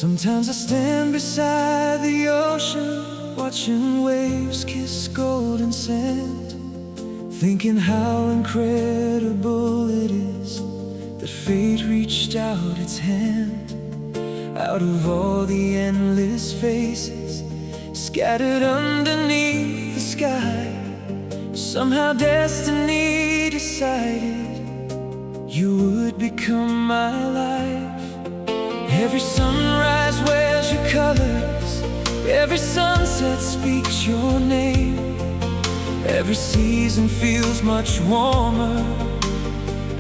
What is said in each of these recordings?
Sometimes I stand beside the ocean, watching waves kiss golden sand, thinking how incredible it is that fate reached out its hand. Out of all the endless faces scattered underneath the sky, somehow destiny decided you would become my life. Every sunrise wears your colors, every sunset speaks your name. Every season feels much warmer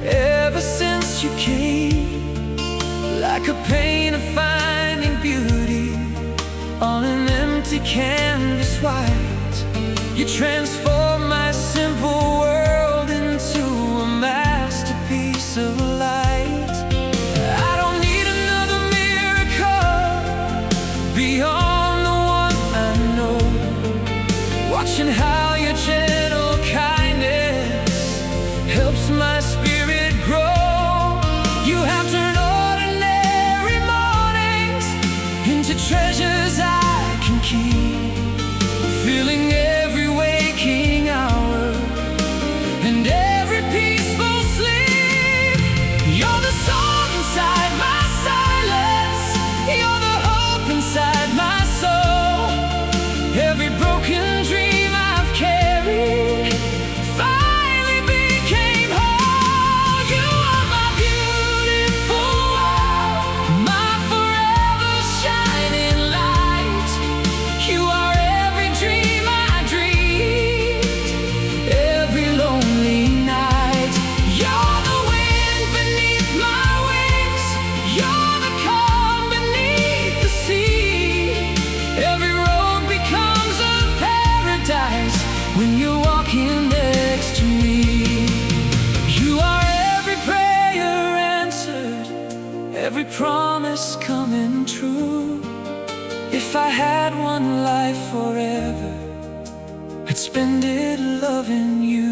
ever since you came. Like a painter finding beauty on an empty canvas white, you transform my simple world into a masterpiece of light. I don't need another miracle beyond the one I know. Watching how your gentle kindness helps my spirit grow. You have turned ordinary mornings into treasures I can keep, filling every waking hour and every peaceful sleep. You're the song inside my silence, you're the hope inside my soul. Every broken dream I've carried finally became whole. You are my beautiful world, my forever shining light. You are every dream I dreamed, every lonely night. You're the wind beneath my wings, you're the calm beneath the sea. Every road becomes a paradise when you're walking next to me. You are every prayer answered, every promise coming true. If I had one life forever, I'd spend it loving you.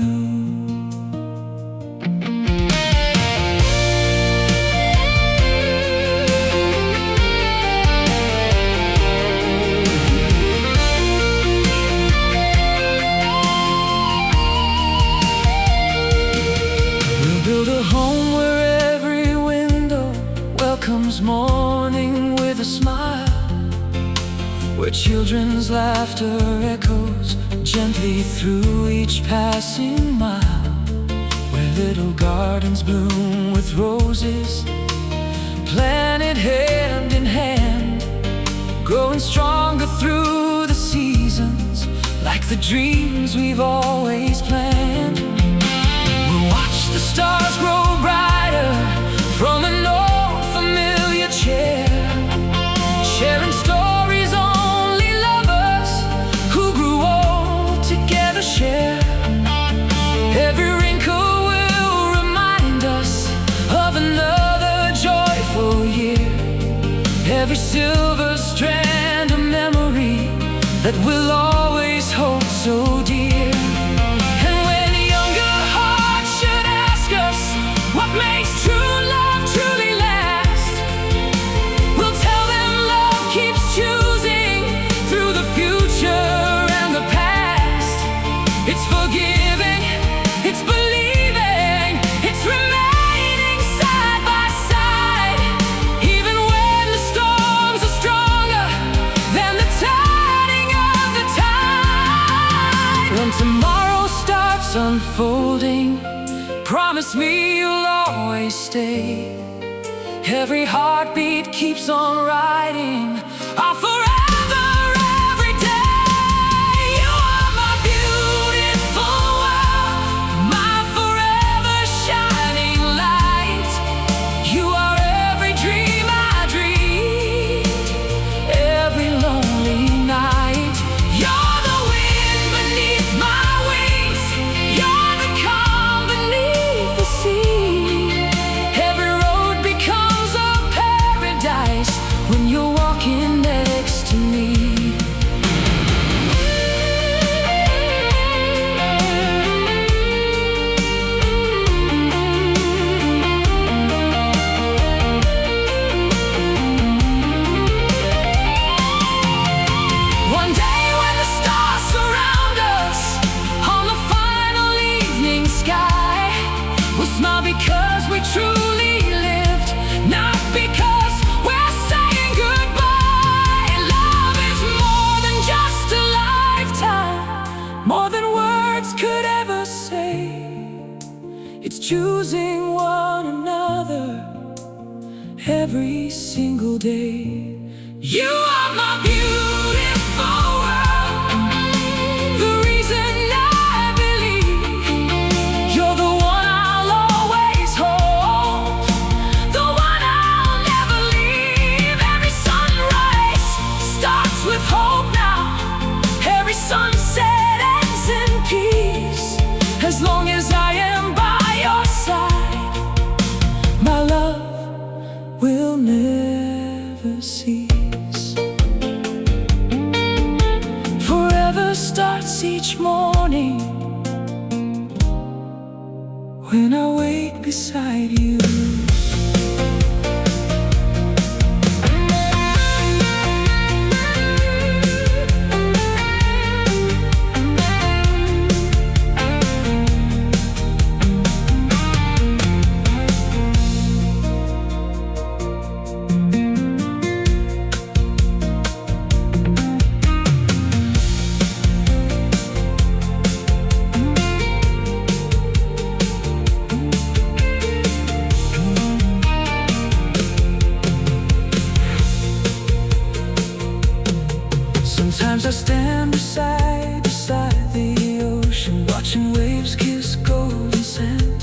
We'll build a home where every window welcomes morning with a smile, where children's laughter echoes gently through each passing mile, where little gardens bloom with roses planted hand in hand, growing stronger through the seasons like the dreams we've always planned. We'll watch the stars grow brighter from an old familiar chair, sharing stories only lovers who grew old together share. Every wrinkle will remind us of another joyful year, every silver strand a memory that we'll always hold so dear. And when younger hearts should ask us what makes true love truly last, we'll tell them love keeps choosing through the future and the past. It's forgiving, it's believing, it's remaining side by side, even when the storms are stronger than the turning of the tide. When tomorrow starts unfolding, promise me you'll always stay. Every heartbeat keeps on riding our forever every day. You are my beautiful world, my forever shining light. You are every dream I dreamed, every lonely night. You're the wind beneath my wings, you're the calm beneath the sea. Every road becomes a paradise when you're walking next every single day. You are my beautiful world, the reason I believe. You're the one I'll always hold, the one I'll never leave. Every sunrise starts with hope now, every sunset ends in peace. As long as I am by your side, my love will never cease. Forever starts each morning when I wake beside you. Sometimes I stand beside the ocean, watching waves kiss golden sand,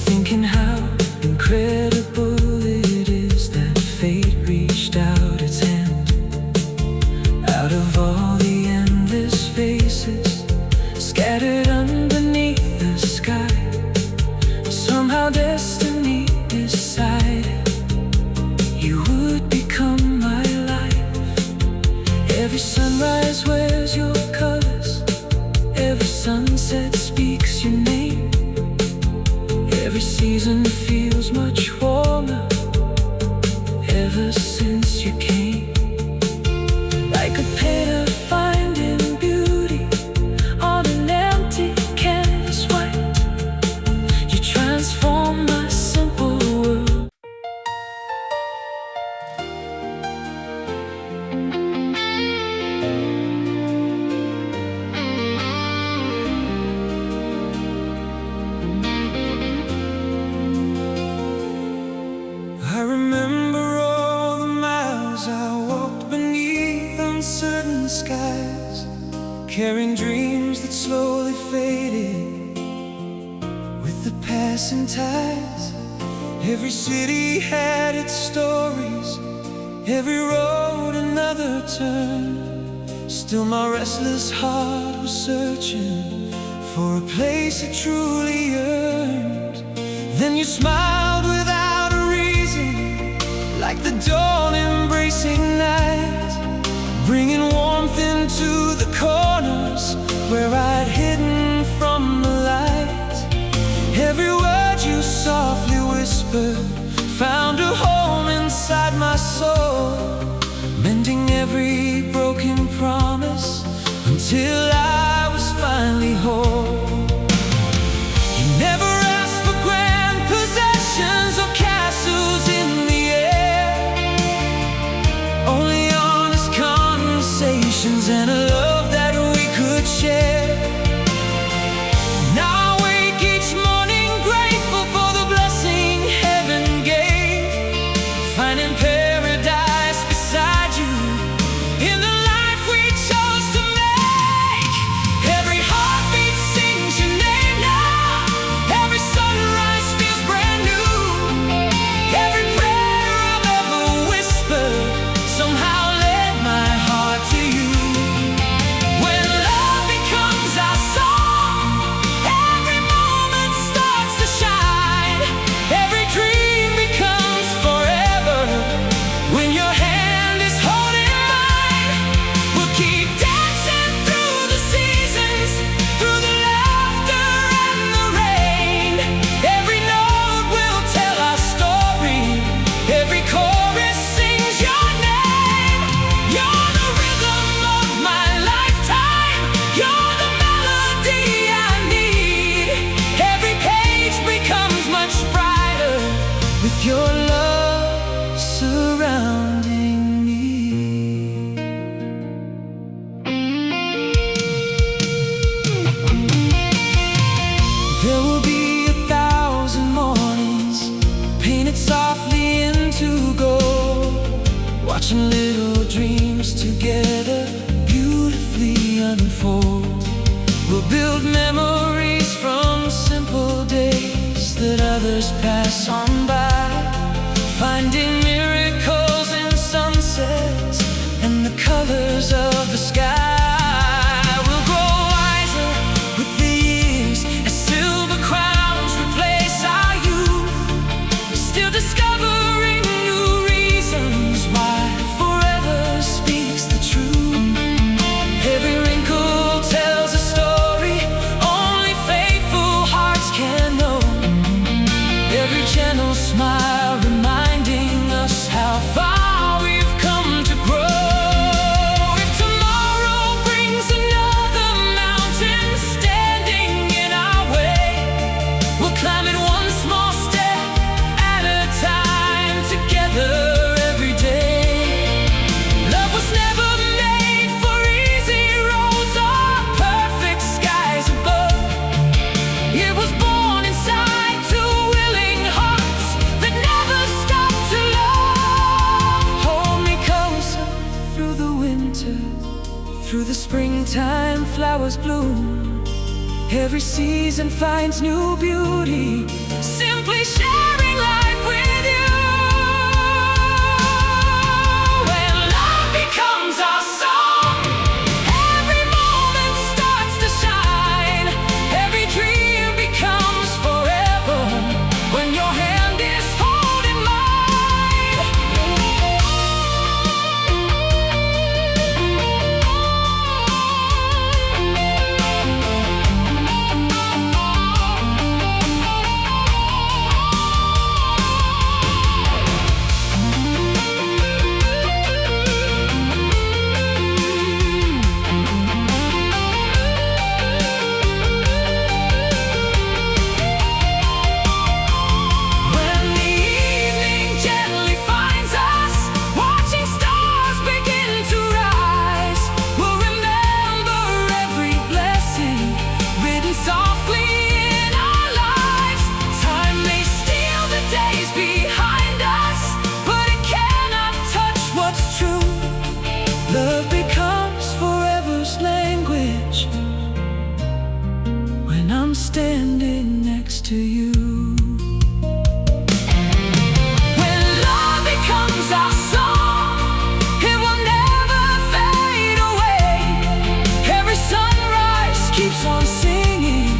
thinking how incredible it is that fate reached out its hand. Out of all the endless faces scattered underneath the sky, somehow destiny decided you would become my life. Every sunrise wears your colors, every sunset speaks your name. Every season feels much warmer ever since you came. Like a painter finding beauty on an empty canvas white, you transform my simple world. I remember all the miles I walked beneath uncertain skies, carrying dreams that slowly faded with the passing tides. Every city had its stories, every road another turn. Still my restless heart was searching for a place it truly earned. Then you smiled without a reason, like the dawn embracing night, bringing warmth into the corners where I'd hidden from the light. Every word you softly whispered found a home inside my soul, mending every broken promise until I was finally whole. You never asked for grand possessions or castles in the air, only honest conversations and a love that we could share. Now I wake each morning grateful for the blessing heaven gave, finding paradise beside you in the life we chose to make. Every heartbeat sings your name now, every sunrise feels brand new. Every prayer I've ever whispered somehow led my heart to you. When love becomes our song, every moment starts to shine. Every dream becomes forever when your hand is holding mine. We'll keep dancing through the seasons, through the laughter and the rain. Every note will tell our story, every chorus sings your name. You're the rhythm of my lifetime, you're the melody I need. Every page becomes much brighter with your love surrounding me. There will be 1,000 mornings painted softly into watching little dreams together beautifully unfold. We'll build memories from simple days that others pass on by, finding miracles in sunsets and the colors of the sky. We'll grow wiser with the years as silver crowns replace our youth, still discovering new reasons why forever speaks the truth. Every wrinkle tells a story only faithful hearts can know. Every gentle smile reminding us how far we've come to grow. If tomorrow brings another mountain standing in our way, we'll climb it one small step at a time, together every day. Love was never made for easy roads or perfect skies above. It was born inside two willing hearts that never stop to love. Hold me closer through the winter, through the springtime flowers bloom. Every season finds new beauty, simply sharing life with you. When love becomes our song, every moment starts to shine. Every dream becomes forever when your hand is holding mine. When the evening gently finds us, watching stars begin to rise, we'll remember every blessing written softly in our lives. Time may steal the days behind us, but it cannot touch what's true. Love becomes forever's language when I'm standing next to you. When love becomes our song, it will never fade away. Every sunrise keeps on singing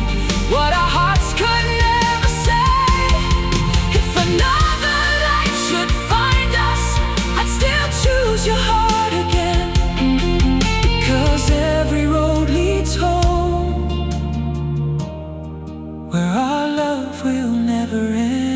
what our hearts could never say. If another life should find us, I'd still choose your heart again, because every road leads home, where our love will never end.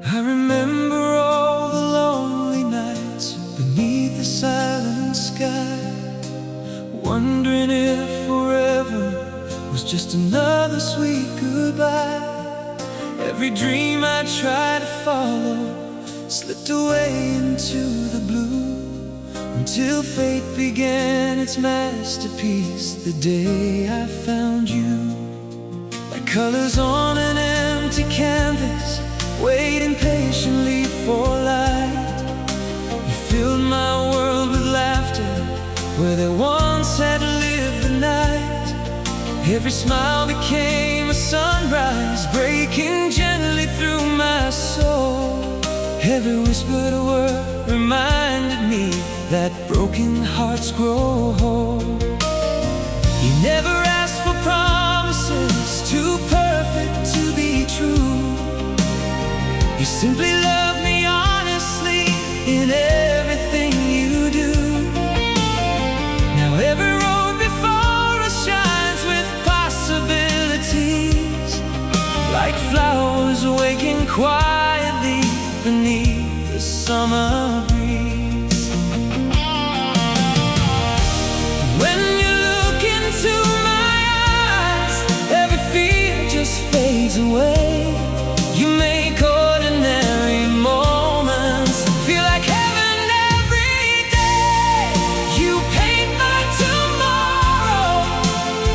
I remember all the lonely nights beneath the silent sky, wondering if forever was just another sweet goodbye. Every dream I tried to follow slipped away into the blue, until fate began its masterpiece the day I found you. Like colors on an empty canvas, waiting patiently for light. You filled my world with laughter where there once had lived the night. Every smile became a sunrise, breaking gently through my soul. Every whispered word reminded me that broken hearts grow whole. You never asked for promises too perfect to be true. You simply love me honestly in everything you do. Now every road before us shines with possibilities, like like flowers waking quietly beneath the summer breeze. When you look into my eyes, every fear just fades away. You make ordinary moments feel like heaven every day. You paint my tomorrow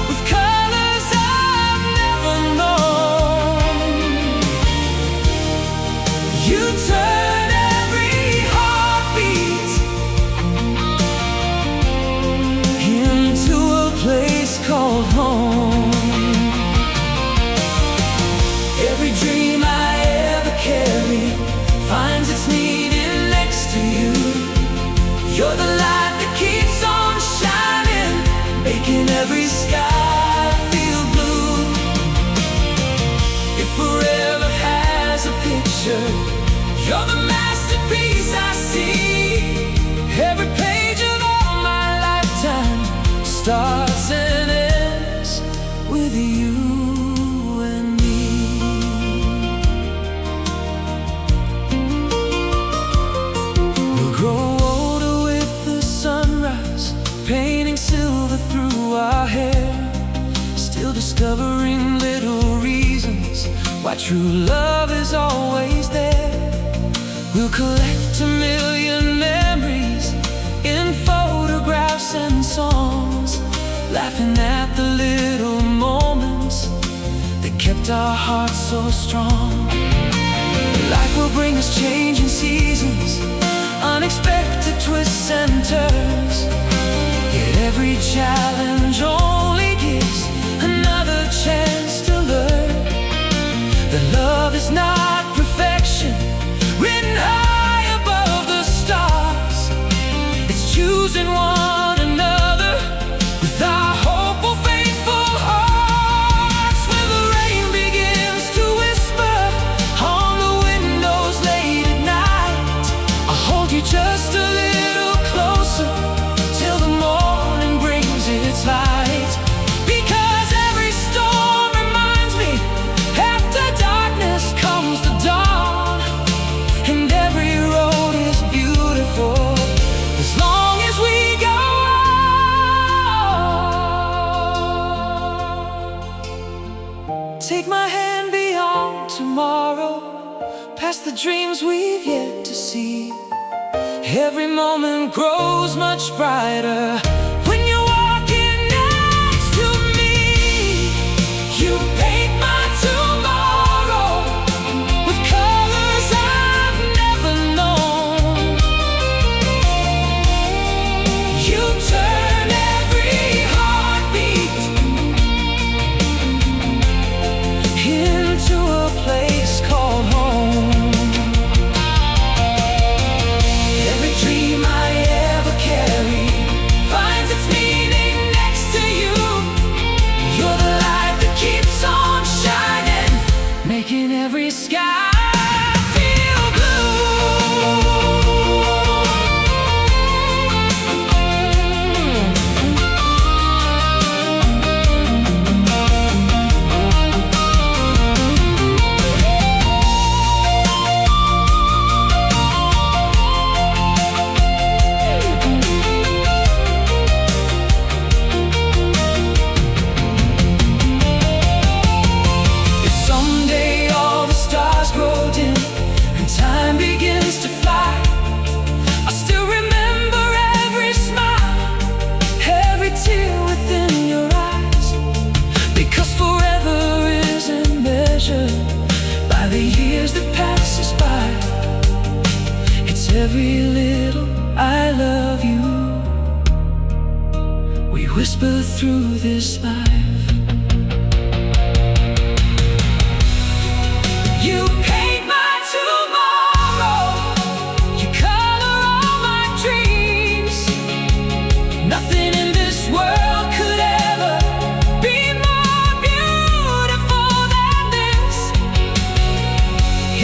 with colors I've never known. You turn every heartbeat into a place called home. Every dream I ever carried finds its meaning next to you. You're the light that keeps on shining, making every sky feel blue. If forever has a picture, you're the masterpiece I see. Every page of all my lifetime starts and ends with you. Painting silver through our hair, still discovering little reasons why true love is always there. We'll collect a million memories in photographs and songs, laughing at the little moments that kept our hearts so strong. Life will bring us changing seasons, unexpected twists and turns. Yet every challenge only gives another chance to learn that love is not perfection written high above the stars. It's choosing one another with our hopeful, faithful hearts. When the rain begins to whisper on the windows late at night, I'll hold you just a little closer till the morning brings its light. Because every storm reminds me, after darkness comes the dawn. And every road is beautiful as long as we go on. Take my hand beyond tomorrow, past the dreams we've yet to see. Every moment grows much brighter when you're walking next to me. You paint my tomorrow with colors I've never known. You turn every heartbeat into a place called home. Dream I ever carried finds its meaning next to you. You're the light that keeps on shining, making every sky feel every little I love you we whisper through this life. You paint my tomorrow, you color all my dreams. Nothing in this world could ever be more beautiful than this.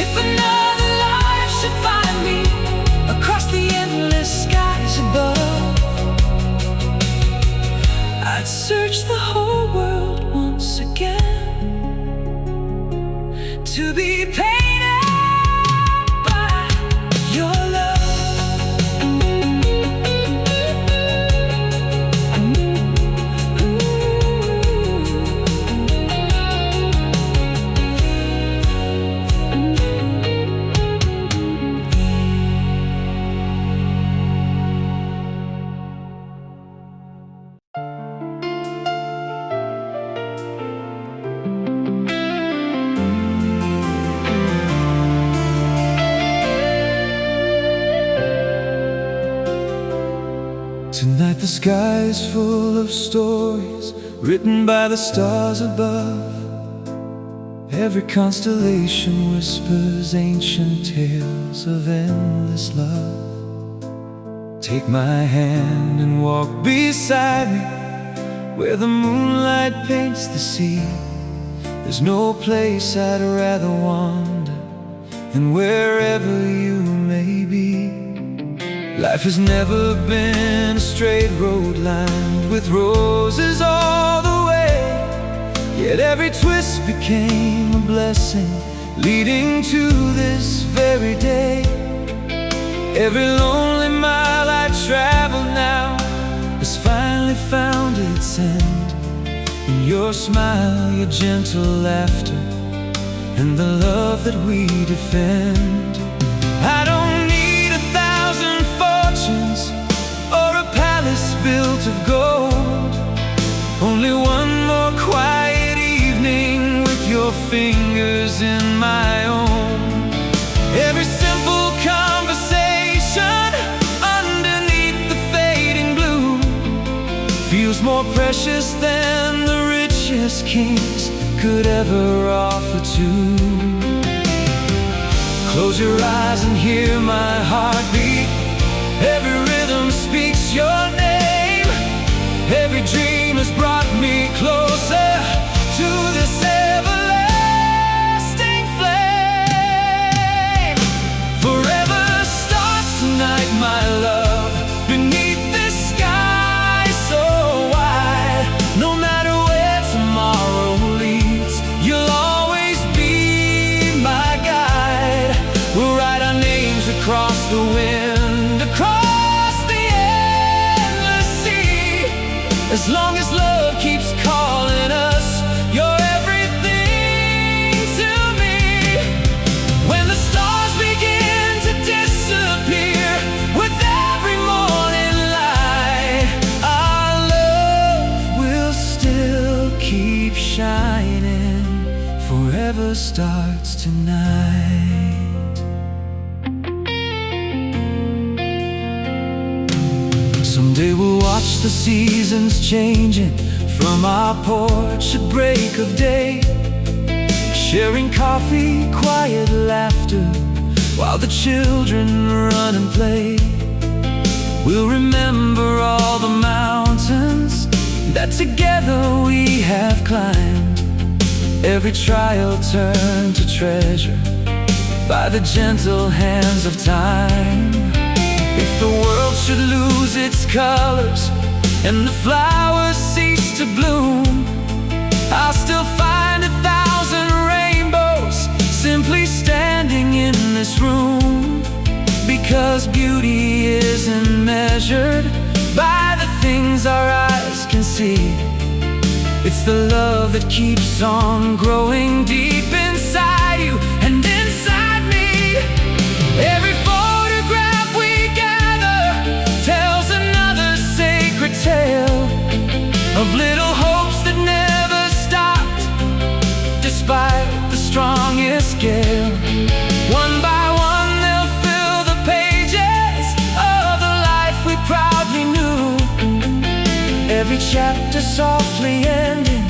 If another life should find me across the endless skies above, I'd search the whole to be painted by your love. Tonight the sky is full of stories written by the stars above. Every constellation whispers ancient tales of endless love. Take my hand and walk beside me where the moonlight paints the sea. There's no place I'd rather wander than wherever you may be. Life has never been a straight road lined with roses all the way, yet every twist became a blessing leading to this very day. Every lonely mile I travel now has finally found its end in your smile, your gentle laughter, and the love that we defend. I don't need 1,000 fortunes or a palace built of gold, only one more quiet evening with your fingers in my own. Every simple conversation underneath the fading blue feels more precious than the richest kings could ever offer to. Close your eyes and hear my heartbeat. Every rhythm speaks your name. Every dream has brought me closer to this everlasting flame. Forever starts tonight, my love, beneath this sky so wide. No matter where tomorrow leads, you'll always be my guide. We'll write our names across the wind, across the endless sea. As long as love keeps calling us, you're everything to me. When the stars begin to disappear with every morning light, our love will still keep shining. Forever starts tonight. Someday we'll watch the seasons changing from our porch at break of day, sharing coffee, quiet laughter, while the children run and play. We'll remember all the mountains that together we have climbed, every trial turned to treasure by the gentle hands of time. If the world should lose its colors and the flowers cease to bloom, I'll still find 1,000 rainbows simply standing in this room. Because beauty isn't measured by the things our eyes can see. It's the love that keeps on growing deep inside you and inside me. Every photograph we gather tells another sacred tale of little hopes that never stopped despite the strongest gale. One by one they'll fill the pages of the life we proudly knew. Every chapter softly ending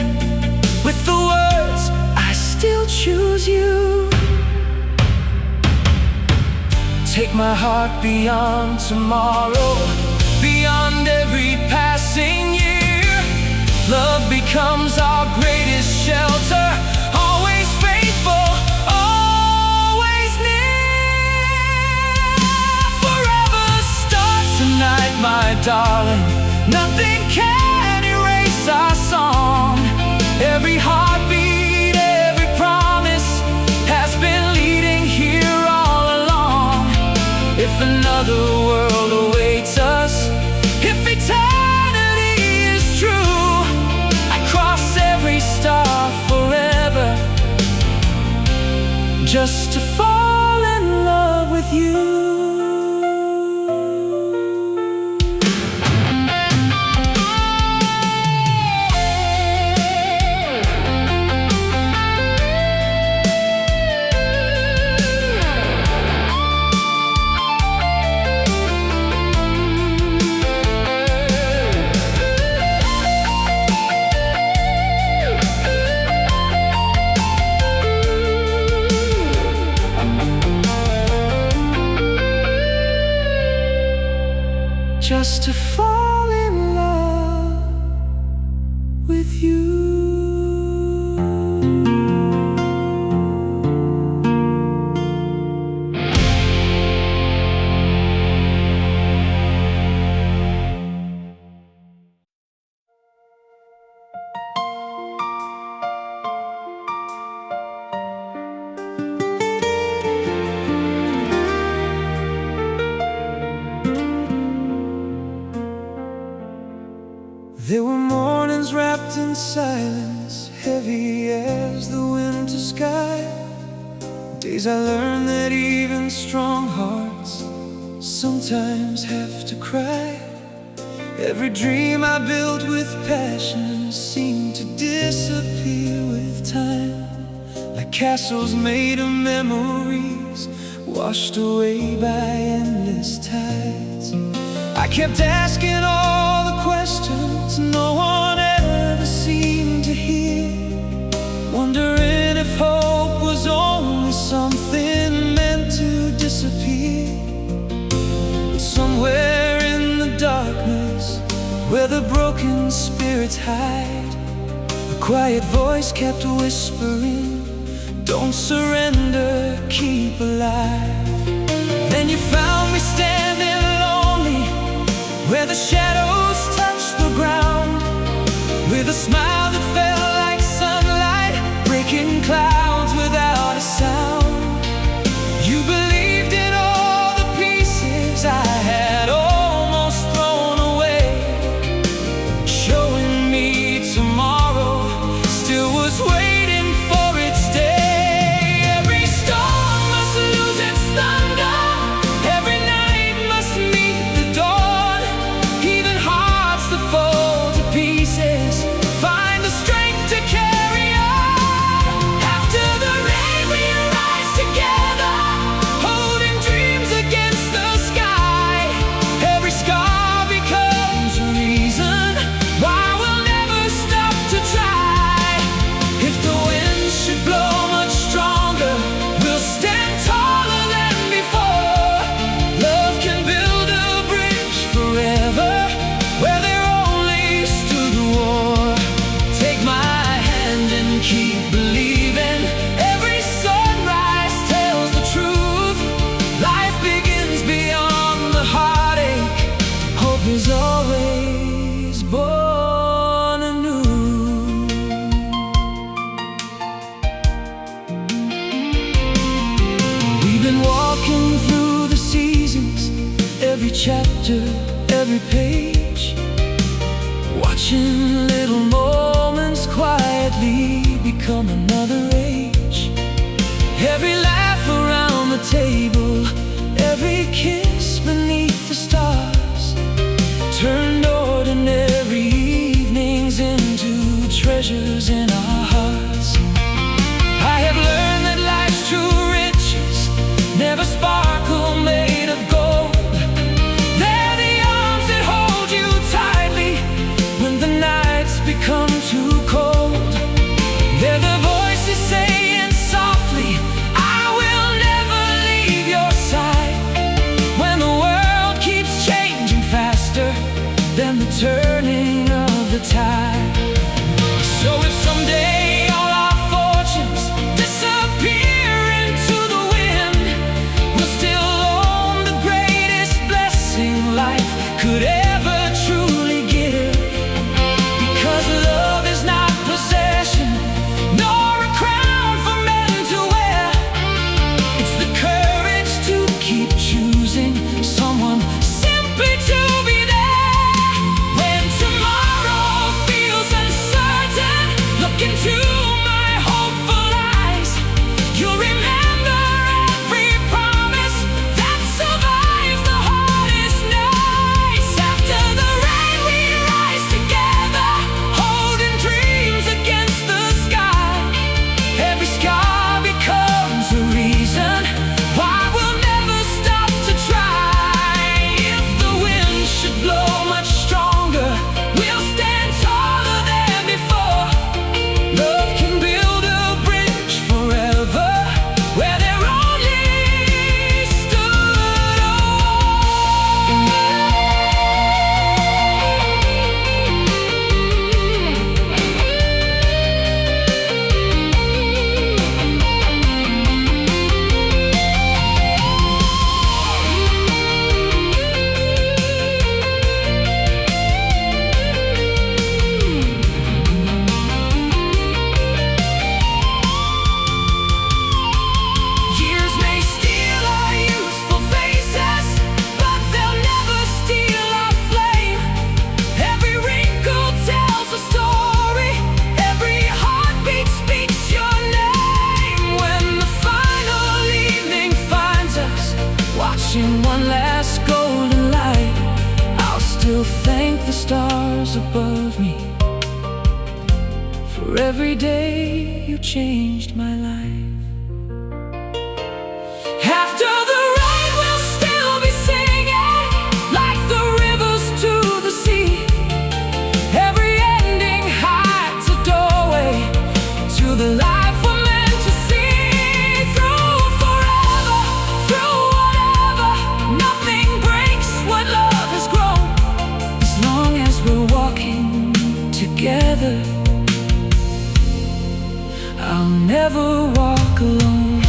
with the words, I still choose you. Take my heart beyond tomorrow, beyond every passing year. Love becomes our greatest shelter, always faithful, always near. Forever starts tonight, my darling. Nothing can erase our song. Every heartbeat, every promise has just to fall in love with you. Just to fall in love with you. There were mornings wrapped in silence, heavy as the winter sky. Days I learned that even strong hearts sometimes have to cry. Every dream I built with passion seemed to disappear with time, like castles made of memories washed away by endless tides. I kept asking all the questions no one ever seemed to hear, wondering if hope was only something meant to disappear. But somewhere in the darkness, where the broken spirits hide, a quiet voice kept whispering, don't surrender, keep alive. Then you found me standing lonely, where the shadows touched the ground, with a smile that felt like sunlight breaking clouds without a sound. You believed in all the pieces I had almost thrown away, showing me tomorrow still was waiting for its day. Every storm must lose its thunder, every night must meet the dawn. Even hearts that fall to pieces find the strength to carry on. After the rain we rise together, holding dreams against the sky. Every scar becomes a reason why we'll never stop to try. If the wind should blow much stronger, we'll stand taller than before. Love can build a bridge forever where there only stood war. Take my hand and keep believing. Every sunrise tells the truth. Life begins beyond the heartache. Hope is always born anew. We've been walking through the seasons, every chapter, every page, watching little moments quietly become another age. Every laugh around the table, every kiss beneath the stars, turned ordinary evenings into treasures in our hearts. I have learned that life's true riches never sparkle made of gold. They're the arms that hold you tightly when the nights become too cold. They're the voices saying softly, I will never leave your side, when the world keeps changing faster than the turning of the tide. So if someday thank the stars above me for every day you changed my life. After the rain, we'll still be singing like the rivers to the sea. Every ending hides a doorway to the life we're meant to see. Through forever, through whatever, nothing breaks what love has grown. As long as we're walking together, I'll never walk alone.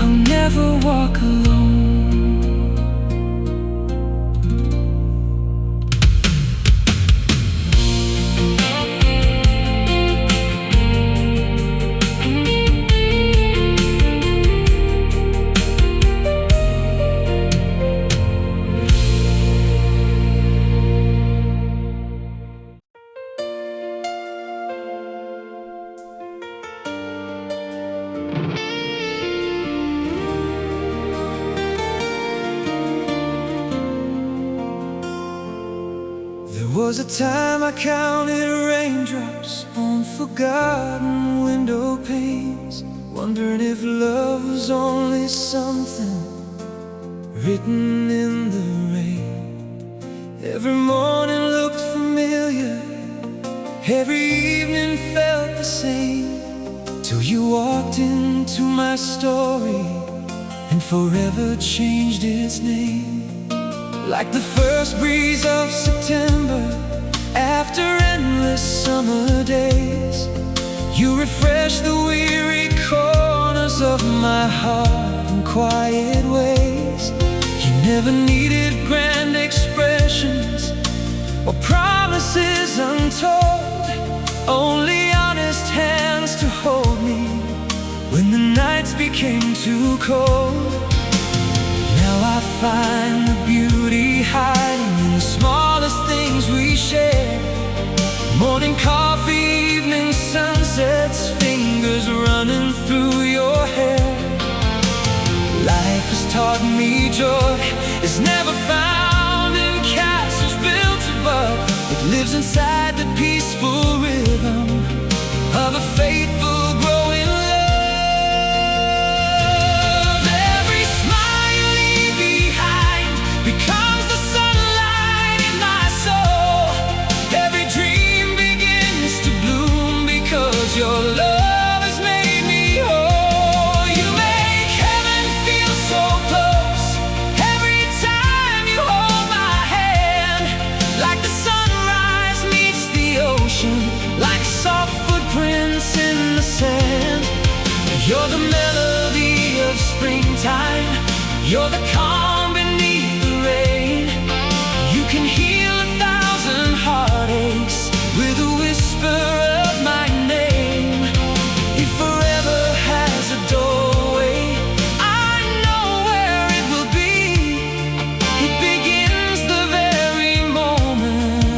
I'll never walk alone. There was a time I counted raindrops on forgotten window panes, wondering if love was only something written in the rain. Every morning looked familiar, every evening felt the same, till you walked into my story and forever changed its name. Like the first breeze of September, after endless summer days, you refresh the weary corners of my heart in quiet ways. You never needed grand expressions or promises untold, only honest hands to hold me when the nights became too cold. Now I find the beauty hiding in the smallest things we share. Morning coffee, evening sunsets, fingers running through your hair. Life has taught me joy is never found in castles built above. It lives inside the peaceful rhythm of a faithful growing love. Every smile you leave behind becomes the sunlight in my soul. Every dream begins to bloom because your love has made me whole. You make heaven feel so close every time you hold my hand, like the sunrise meets the ocean, like soft footprints in the sand. You're the melody of springtime, you're the calm beneath the rain. You can heal 1,000 heartaches with a whisper of my name. If forever has a doorway, I know where it will be. It begins the very moment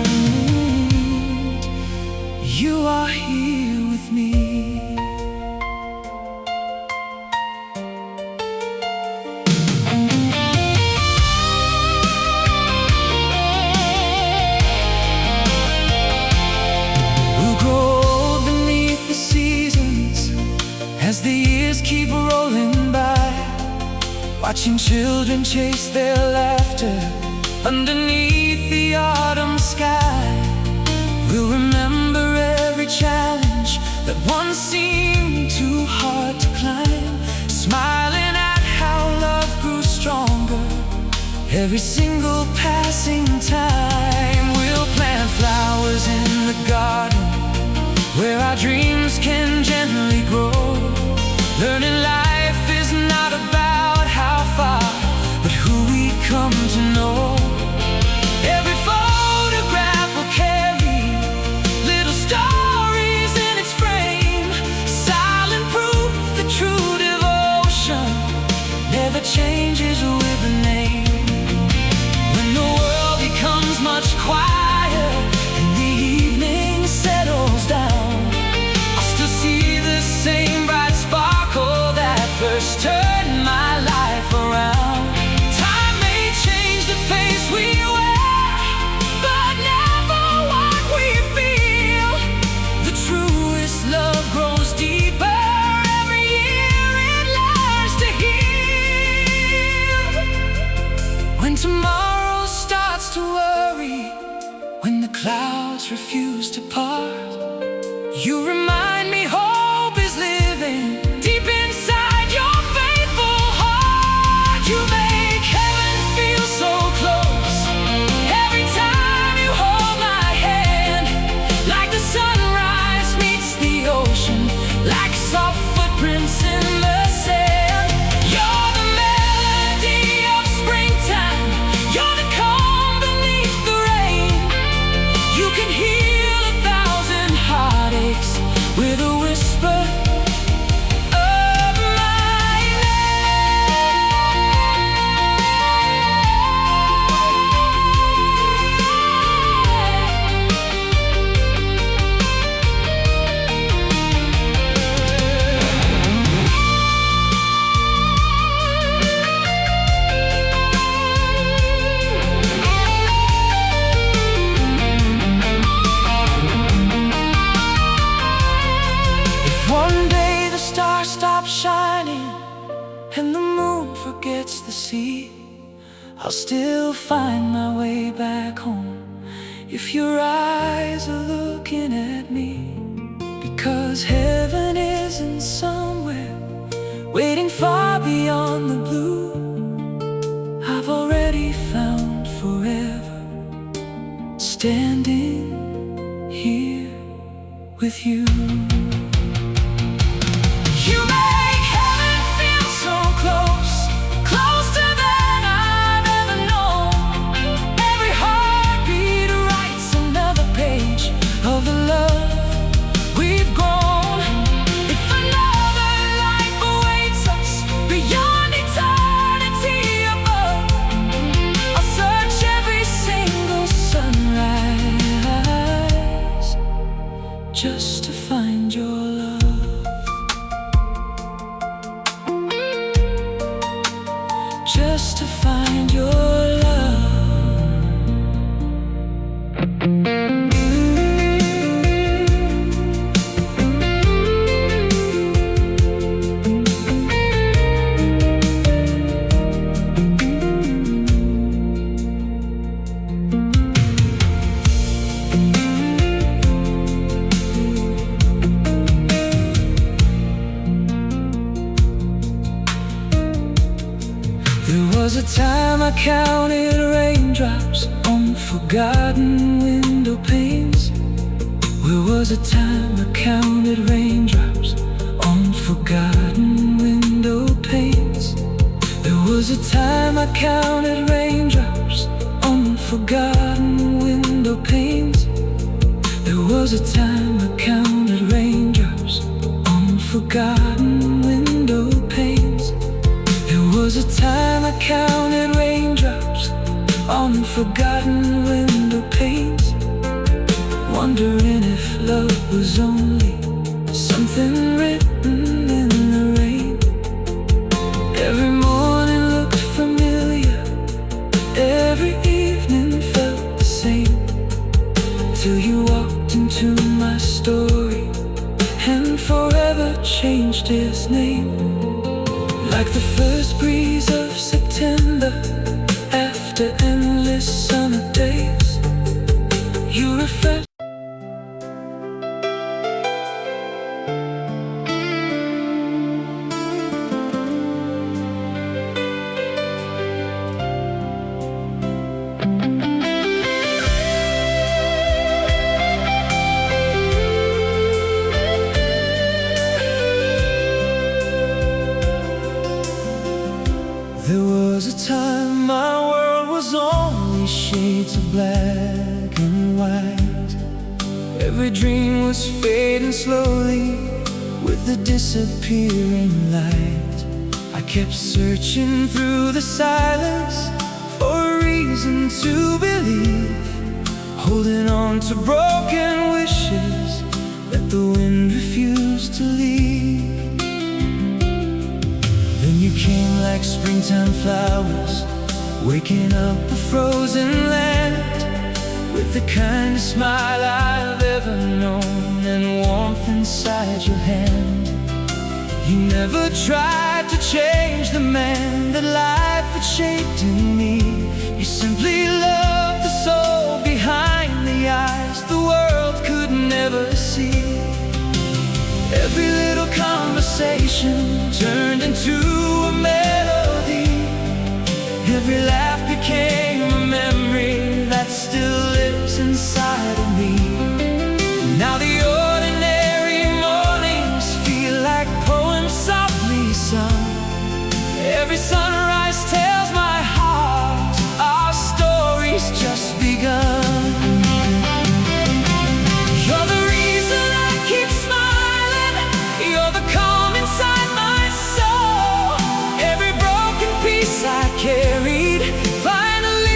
you are here with me. We'll grow old beneath the seasons as the years keep rolling by, watching children chase their laughter underneath the autumn sky. We'll remember every challenge that once seemed too hard to climb, smiling at how love grew stronger every single passing time. We'll plant flowers in the garden where our dreams can gently grow, learning life is not about how far, but who we come to know. Every photograph will carry little stories in its frame, silent proof that true devotion never changes with a name. When the world becomes much quieter and the evening settles down, I'll still see the same find my way back home if your eyes are looking at me. Because heaven isn't somewhere waiting far beyond the blue. I've already found forever standing here with you. You make heaven feel so close, closer than I've ever known. Every heartbeat writes another page of the love we've grown. If another life awaits us beyond eternity above, I'll search every single sunrise just to find your love. Just to find your love. There was a time I counted raindrops on forgotten window panes. There was a time I counted raindrops on forgotten window panes. There was a time I counted raindrops on forgotten window panes. There was a time I counted raindrops on forgotten window panes. There was a time I counted raindrops on forgotten window panes, wondering if love was only something written in the rain. Every morning looked familiar, every evening felt the same, till you walked into my story and forever changed its name. Like the first breeze of September after endless summer days, you refresh. There was a time my world was only shades of black and white. Every dream was fading slowly with the disappearing light. I kept searching through the silence for a reason to believe, holding on to broken wishes that the wind refused to leave. Then you came like springtime flowers, waking up a frozen land, with the kindest smile I've ever known and warmth inside your hand. You never tried to change the man that life had shaped in me. You simply loved the soul behind the eyes the world could never see. Every little conversation turned into a melody. Every laugh became a memory that still lives inside of me. Now the ordinary mornings feel like poems softly sung. Every sunrise tells my heart our story's just begun. You're the reason I keep smiling. You're the calm inside my soul. Every broken piece I carried finally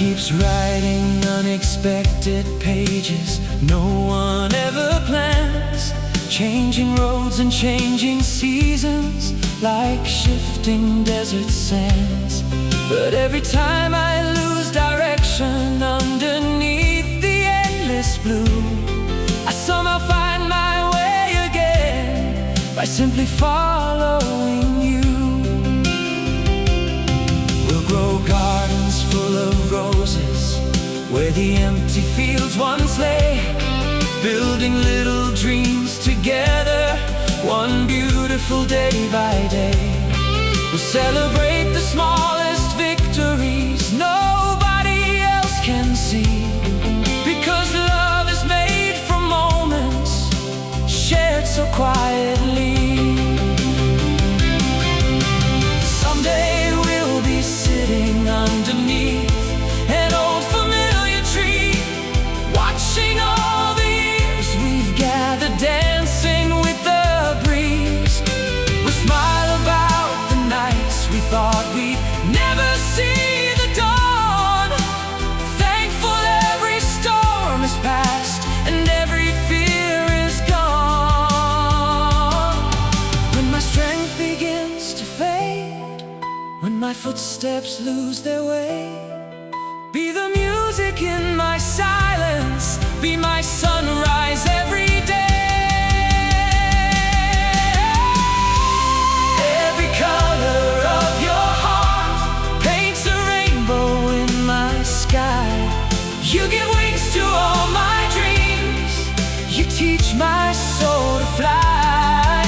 keeps writing unexpected pages no one ever plans, changing roads and changing seasons like shifting desert sands. But every time I lose direction underneath the endless blue, I somehow find my way again by simply following you. We'll grow gardens full of roses where the empty fields once lay, building little dreams together, one beautiful day by day. We'll celebrate the smallest victories nobody else can see, because love is made from moments shared so quietly. Someday we'll be sitting underneath an old familiar tree, watching all the years we've gathered, dancing with the breeze. We'll smile about the nights we thought we'd never see the dawn, thankful every storm is past and every fear is gone. When my strength begins to fade, when my footsteps lose their way, be the music in my silence, be my sunrise every day. Every color of your heart paints a rainbow in my sky. You give wings to all my dreams, you teach my soul to fly.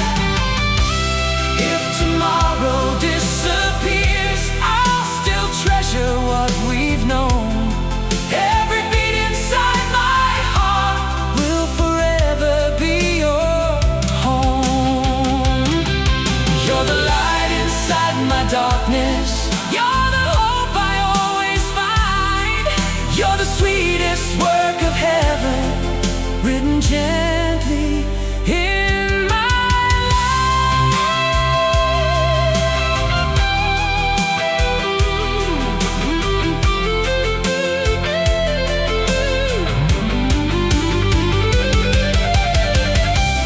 If tomorrow disappears, I'll still treasure what we've known. Every beat inside my heart will forever be your home. You're the light inside my darkness, you're the hope I always find. You're the sweetest work of heaven, written gently in my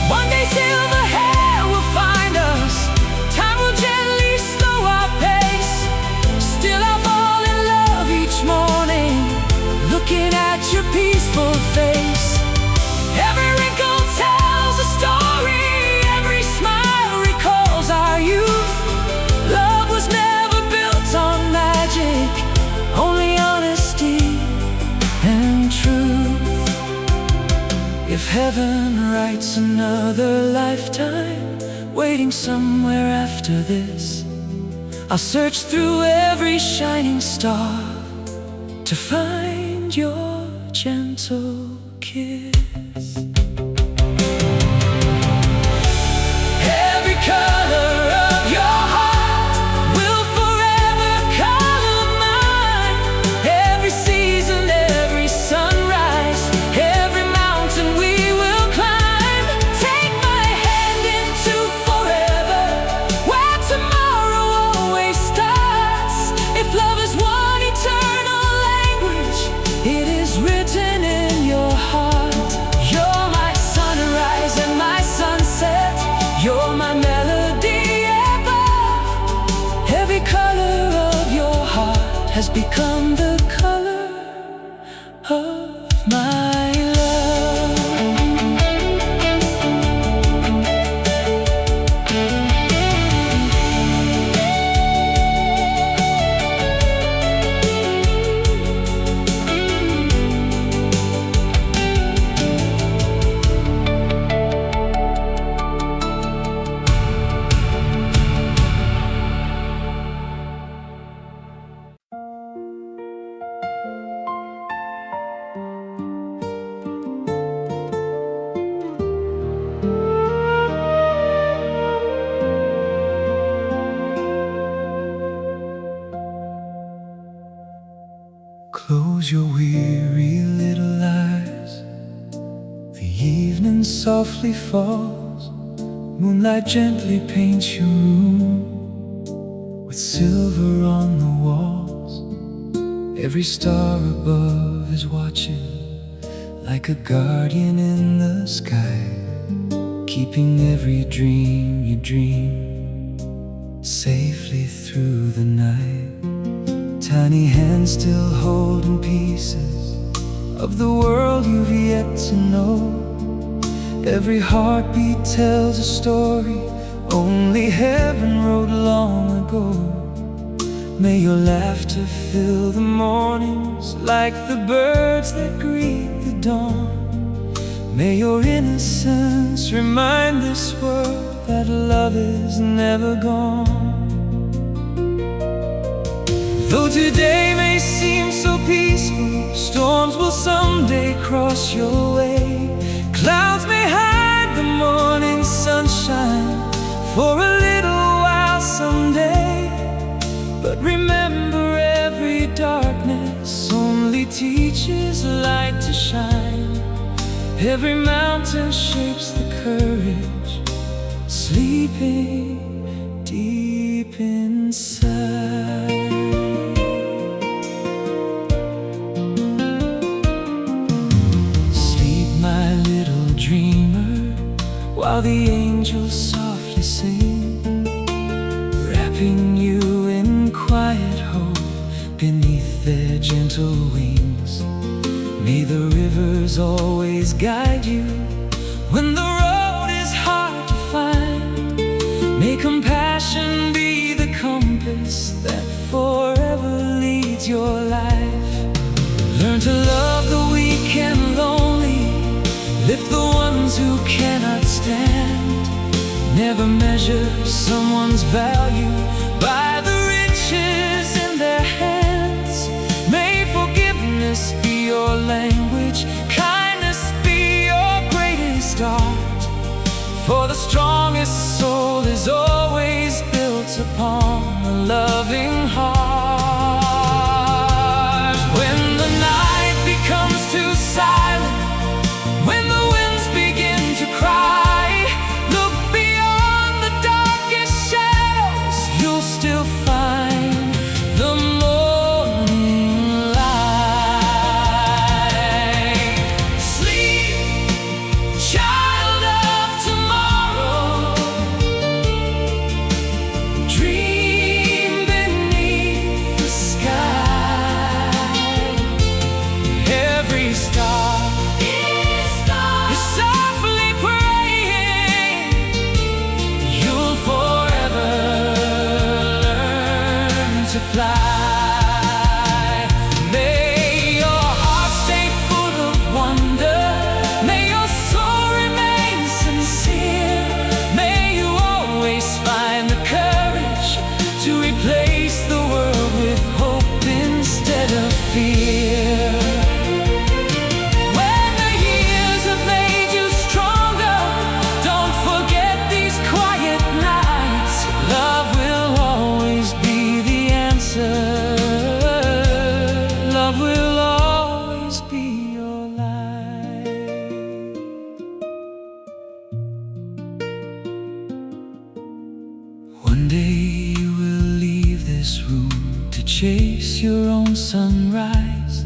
One day silver hair will find us, time will gently slow our pace. Still I'll fall in love each morning, looking at your peaceful face. Every wrinkle tells a story, every smile recalls our youth. Love was never built on magic, only honesty and truth. If heaven writes another lifetime, waiting somewhere after this, I'll search through every shining star to find your gentle kiss. Every color of your heart will forever color mine. Every season, every sunrise, every mountain we will climb. Take my hand into forever, where tomorrow always starts. If love is one eternal language, it is written in your heart. You're my sunrise and my sunset, you're my melody above. Every color of your heart has become the color of my love. Close your weary little eyes, the evening softly falls, moonlight gently paints your room with silver on the walls. Every star above is watching, like a guardian in the sky, keeping every dream you dream safely through the night. Tiny hands still holding pieces of the world you've yet to know. Every heartbeat tells a story only heaven wrote long ago. May your laughter fill the mornings like the birds that greet the dawn. May your innocence remind this world that love is never gone. Though today may seem so peaceful, storms will someday cross your way. Clouds may hide the morning sunshine for a little while someday. But remember, every darkness only teaches light to shine. Every mountain shapes the courage sleeping deep inside. Sleep, my little dreamer, while the angels softly sing, wrapping you in quiet hope beneath their gentle wings. May the rivers always guide you when the road is hard to find. May compassion be the compass that forever leads your life. Learn to love the weak and lonely, lift the ones who cannot stand. Never measure someone's value by the riches in their hands. May forgiveness be your language, kindness be your greatest art. For the strongest soul is always built upon a loving heart. When the night becomes too silent, when the winds begin to cry, look beyond the darkest shadows, you'll still find the morning light. Sleep, child of tomorrow, dream beneath the sky. Every star is softly praying you'll forever learn to fly. May your heart stay full of wonder, may your soul remain sincere. May you always find the courage to replace the world with hope instead of fear. When the years have made you stronger, don't forget these quiet nights. Love will always be the answer. Love will always be your light. One day you will leave this room to chase your own sunrise,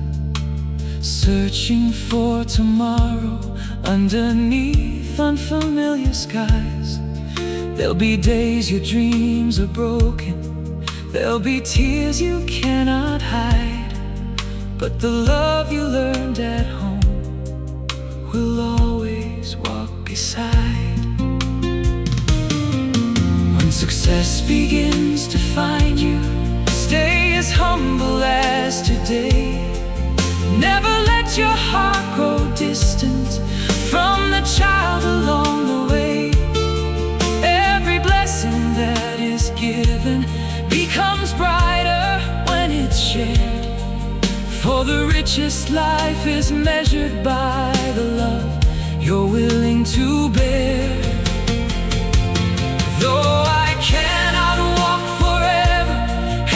searching for tomorrow underneath unfamiliar skies. There'll be days your dreams are broken, there'll be tears you cannot hide, but the love you learned at home will always walk beside. When success begins to find you, stay as humble as today. Never let your heart grow distant from the child along the way. Every blessing that is given becomes brighter when it's shared. For the richest life is measured by the love you're willing to bear. Though I cannot walk forever,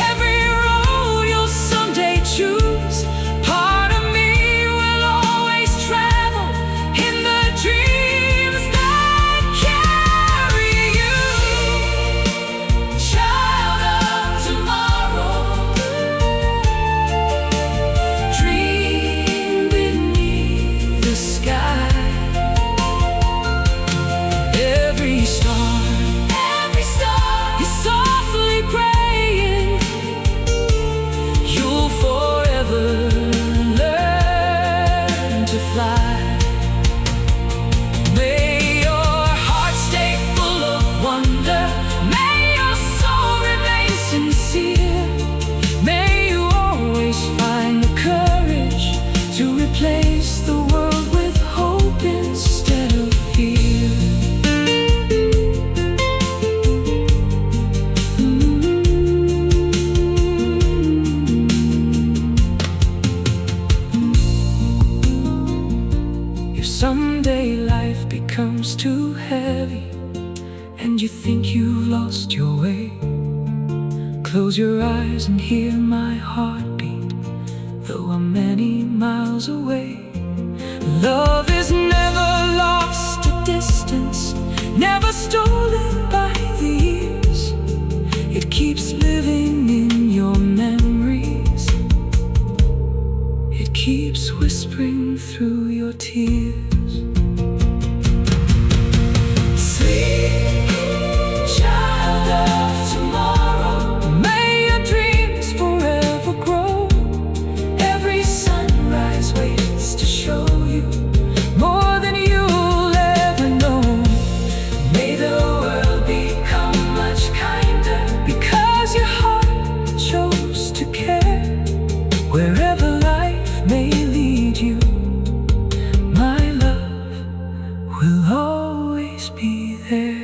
every road you'll someday choose, part of me will always travel in the dreams that carry you. Child of tomorrow, and you think you've lost your way. Close your eyes and hear my heartbeat, though I'm many miles away. Love is never lost at distance, never stolen by the years. It keeps living in your memories, it keeps whispering through your tears. Sleep, child of tomorrow, may your dreams forever grow. Every sunrise waits to show you more than you'll ever know. May the world become much kinder because your heart chose to care. Wherever life may lead you, my love will always be there.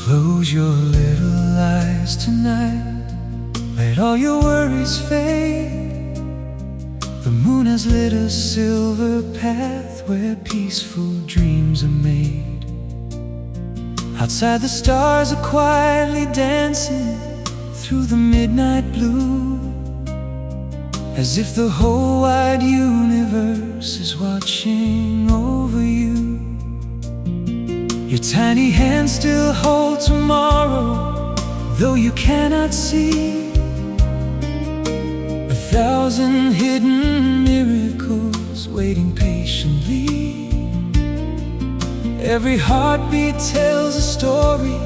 Close your little eyes tonight, let all your worries fade. The moon has lit a silver path where peaceful dreams are made. Outside the stars are quietly dancing through the midnight blue, as if the whole wide universe is watching over you. Your tiny hands still hold tomorrow, though you cannot see 1,000 hidden miracles waiting patiently. Every heartbeat tells a story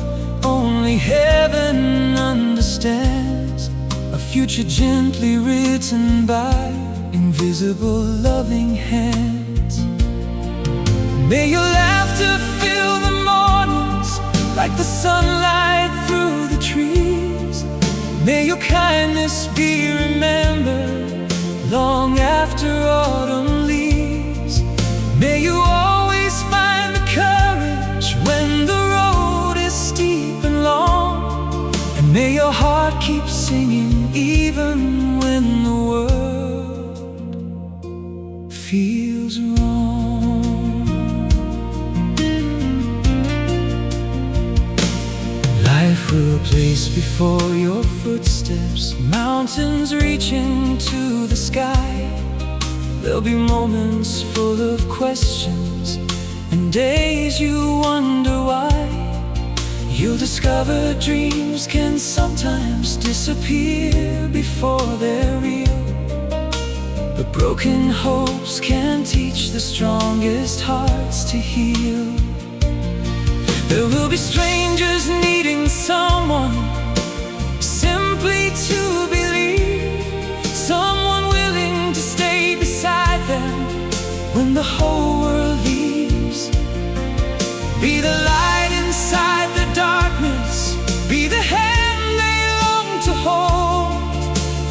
only heaven understands, a future gently written by invisible loving hands. May your laughter fill the mornings like the sunlight through the trees. May your kindness be remembered long after autumn leaves. May you always find the courage when the road is steep and long, and may your heart keep singing even when the world feels wrong. Life will place before your footsteps mountains reaching to the sky. There'll be moments full of questions and days you wonder why. You'll discover dreams can sometimes disappear before they're real, but broken hopes can teach the strongest hearts to heal. There will be strangers needing someone simply to believe, someone willing to stay beside them when the whole world leaves. Be the light inside the darkness, be the hand they long to hold,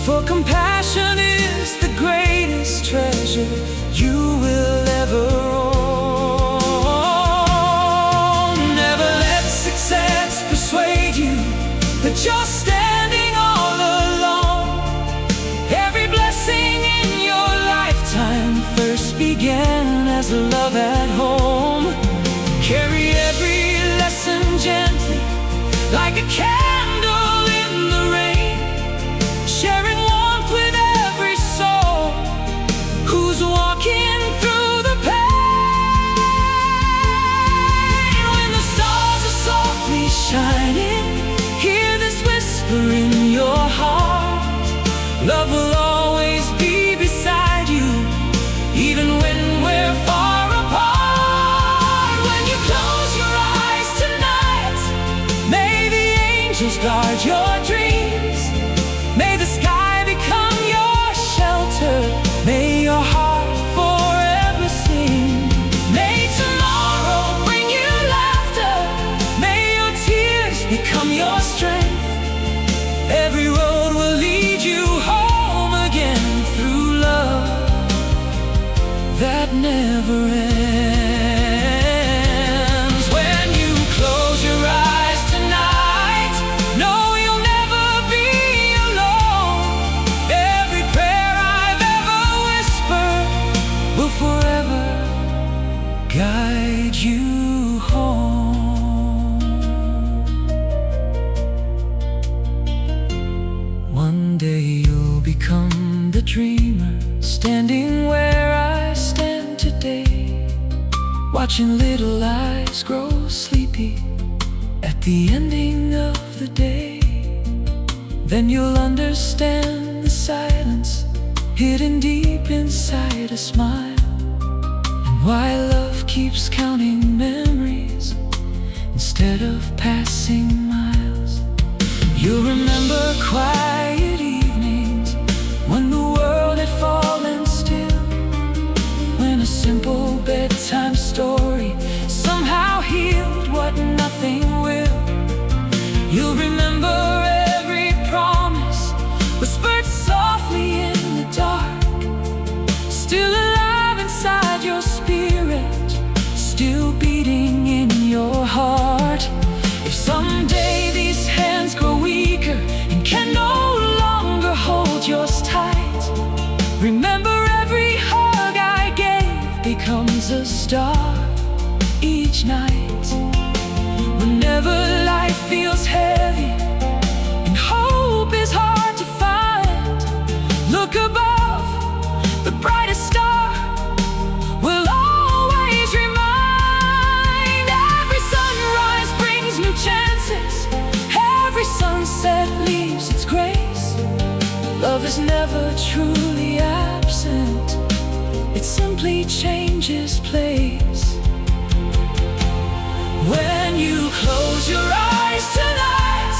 for compassion is the greatest treasure you will ever own. Persuade you that you're standing all alone. Every blessing in your lifetime first began as love at home. Carry every lesson gently like a candle in the rain, sharing warmth with every soul who's walking through the pain. When the stars are softly shining, hear this whisper in your heart. Love will always be beside you, even when we're far apart. When you close your eyes tonight, may the angels guard your dreams. May the sky be become the dreamer, standing where I stand today, watching little eyes grow sleepy at the ending of the day. Then you'll understand the silence hidden deep inside a smile, and why love keeps counting memories instead of passing miles. You'll remember quiet evenings when the world had fallen still, when a simple bedtime story somehow healed what nothing will. You'll remember every promise whispered softly in the dark, still alive inside your spirit, still beating in your heart. If someday these hands grow weaker and can no longer hold yours tight, remember every hug I gave becomes a star each night. Whenever life feels heavy and hope is hard to find, look above, the brightest star will always remind. Every sunrise brings new chances, every sunset leaves its grace. Love is never truly absent, it simply changes place. When you close your eyes tonight,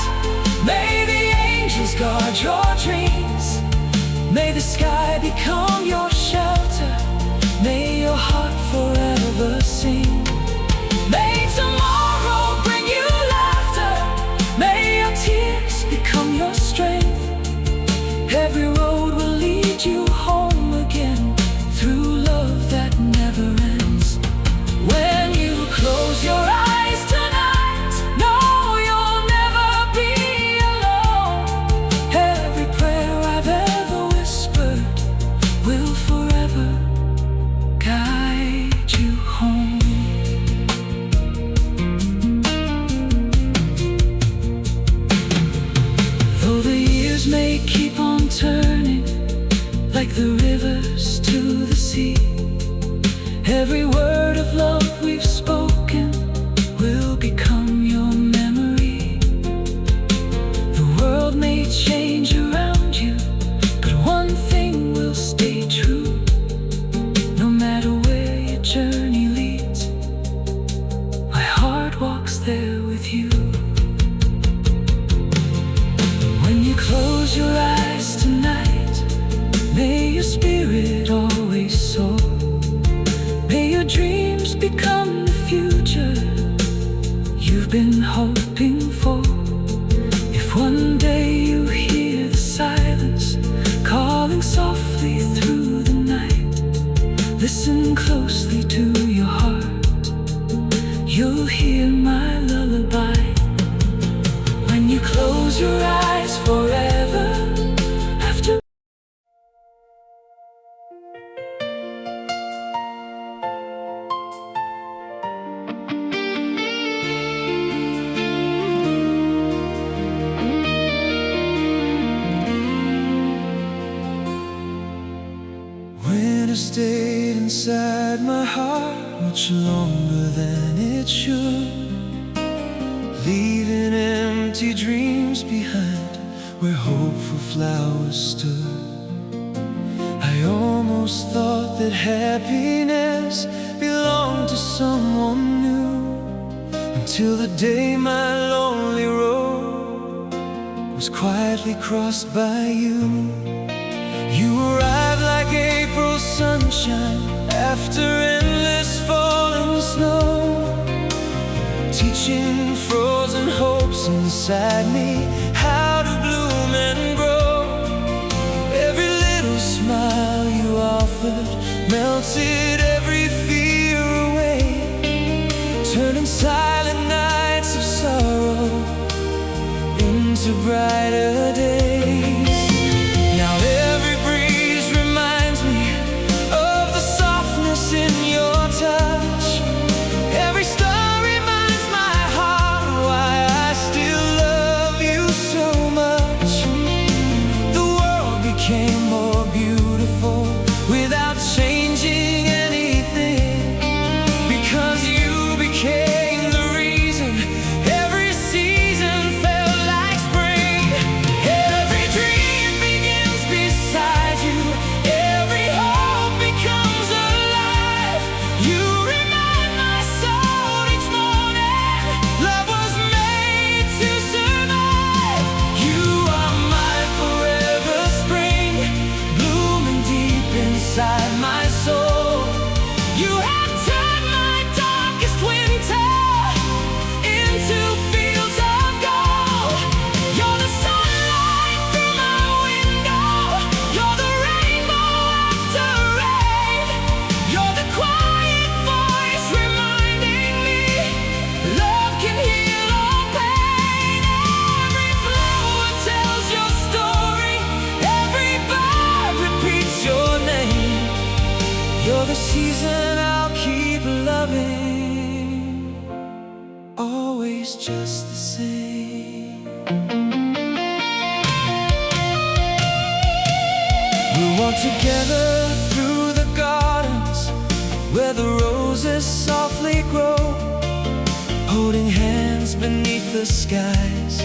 may the angels guard your dreams. May the sky become your shelter, may your heart forever sing. May tomorrow bring you laughter, may your tears become your strength. Every road will lead you home again, through love that never ends. When you close your eyes tonight, know you'll never be alone. Every prayer I've ever whispered will forever guide you home. Though the years may keep on turning, like the rivers to the sea, every word of love we've spoken will become your memory. The world may change around you, but one thing will stay true. No matter where your journey leads, my heart walks there with you. When you close your eyes tonight, may your spirit always soar. May your dreams become the future you've been hoping for. If one day you hear the silence calling softly through the night, listen closely to your heart, you'll hear my lullaby. When you close your eyes forever, after stayed inside my heart much longer than it should, leaving empty dreams behind where hopeful flowers stood. I almost thought that happiness belonged to someone new, until the day my lonely road was quietly crossed by you. You arrived like April sunshine after endless falling snow, teaching frozen hopes inside me how to bloom and grow. Every little smile you offered melted every fear away, turning silent nights of sorrow into brighter days. Now every breeze reminds me of the softness in your touch. Every star reminds my heart why I still love you so much. The world became season I'll keep loving, always just the same. We'll walk together through the gardens where the roses softly grow, holding hands beneath the skies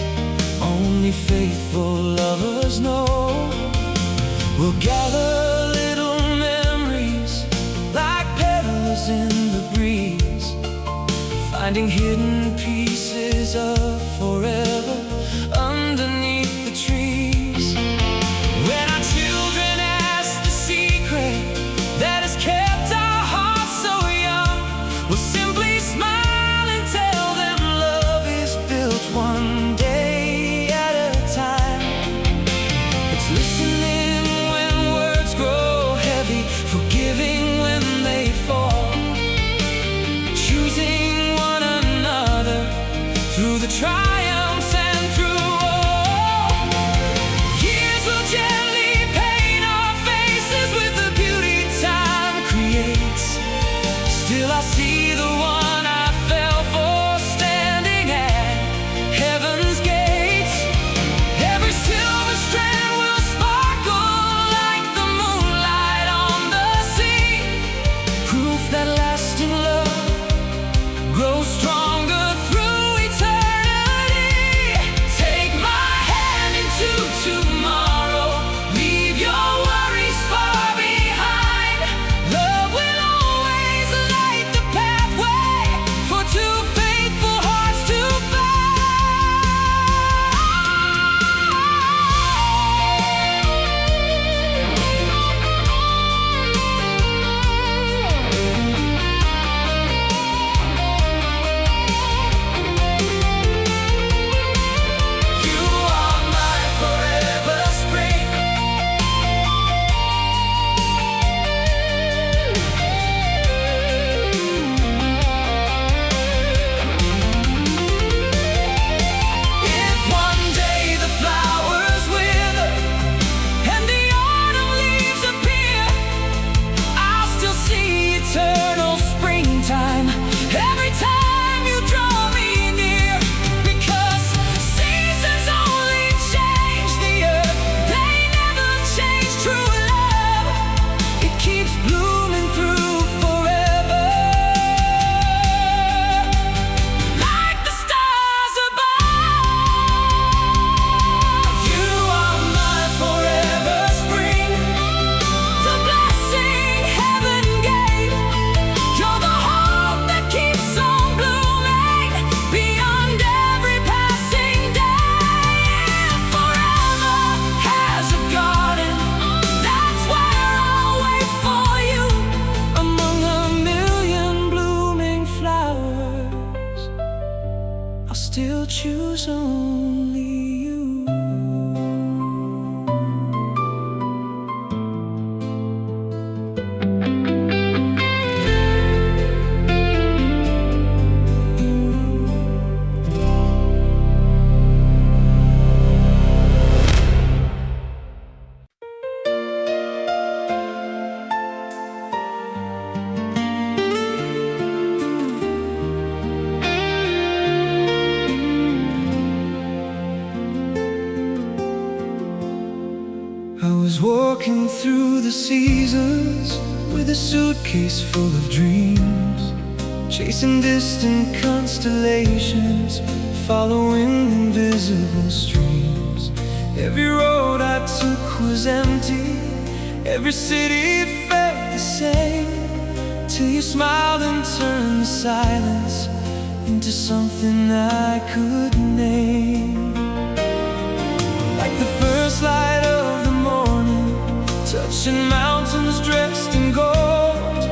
only faithful lovers know. We'll gather little memories like petals in the breeze, finding hidden pieces of forever underneath the trees. When our children ask the secret that has kept our hearts so young, we'll simply smile and tell them love is built one day at a time. It's listening when words grow heavy, forgiving when they fall, choosing one another through the triumphs and through all. Years will gently paint our faces with the beauty time creates. Still I see the one I fell for standing at heaven's gates. Every silver strand will sparkle like the moonlight on the sea, proof that lasting love grows stronger through eternity. Take my hand into tomorrow, leave your worries far behind. Love will always light the pathway for two faithful hearts to You are my forever spring. If one day the flowers wither and the autumn leaves appear, I'll still see eternal springtime every time you draw me near. Because seasons only change the earth, they never change true love. It keeps blooming through forever, like the stars above. You are my forever spring, the blessing heaven gave. You're the hope that keeps on blooming beyond every passing day. If forever has a garden, that's where I'll wait for you. Among a million blooming flowers, I'll still choose only you. I was walking through the seasons with a suitcase full of dreams, chasing distant constellations, following invisible streams. Every road I took was empty, every city felt the same, till you smiled and turned the silence into something I could name. Like the first light of the morning, touching mountains dressed in gold,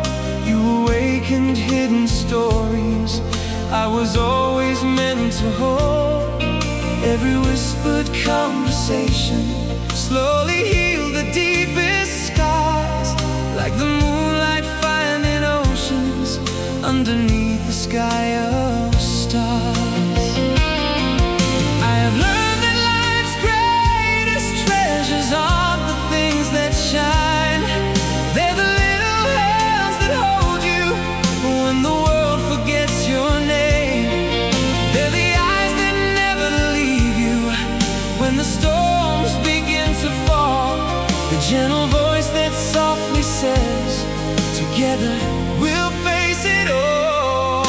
you awakened hidden stories I was always meant to hold. Every whispered conversation slowly healed the deepest scars, like the moonlight finding oceans underneath the sky of stars. I have learned that life's greatest treasures aren't the things that shine, they're the little hands that hold gentle voice that softly says, together we'll face it all.